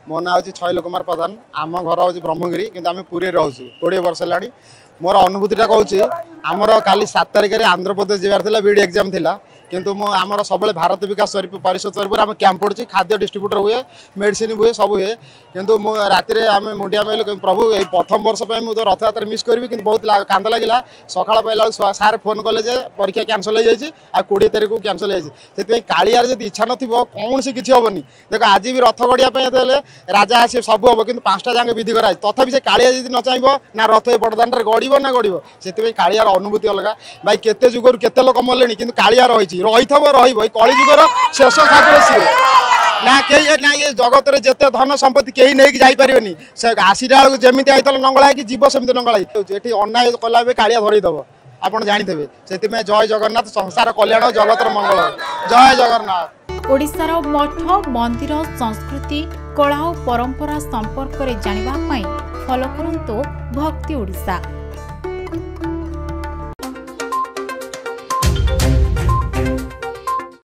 मो ना हूँ छयलो कुमार प्रधान आम घर हूँ ब्रह्मगिरी कि आम पुरी रोचु 20 वर्ष है मोर अनुभूतिटा कहूँ आमर काली 7 तारिख में आंध्र प्रदेश जबार बीड एग्जाम थिला किंतु मो आमर सब भारत विकास परिषद तरफ आम कैंप पड़ी खाद्य डिस्ट्रीब्यूटर हुए मेडिसिन हुए सब हुए किंतु राति आम मुंडिया माइल प्रभु ये प्रथम वर्ष मुझे रथ यात्रा मिस करी कि बहुत कांद लगे सका पाइला सार फोन कले परीक्षा कैंसल हो जाए 20 तारिख को कैंसल हो कालियार जब इच्छा न कौन सी किसी हेनी देख आज भी रथ गढ़िया राजा आसे सब हम कि 5टा जाके विधि कराए तथापि से कालिया जब न चाहिए ना रथ बड़दान गढ़ ना गढ़ से कालियार अनुभूति अलग भाई केते जुगर केते लोक मरले कि कालिया रही कली जुगर शेष ठाकुर सी ना कहीं ना ये जगत में जिते धन संपत्ति कहीं नहीं जापरि से आसीला बेलू जमी आई नंगला कि जीव सेमती नंगला ये अन्याय कला कालिया धरईदेव आपड़ जानी से जय जगन्नाथ संसार कल्याण जगत मंगल जय जगन्नाथ। ओडिशार मठ मंदिर संस्कृति कला और परंपरा संपर्क में जानिबा पई फॉलो करंतु भक्ति ओडिशा।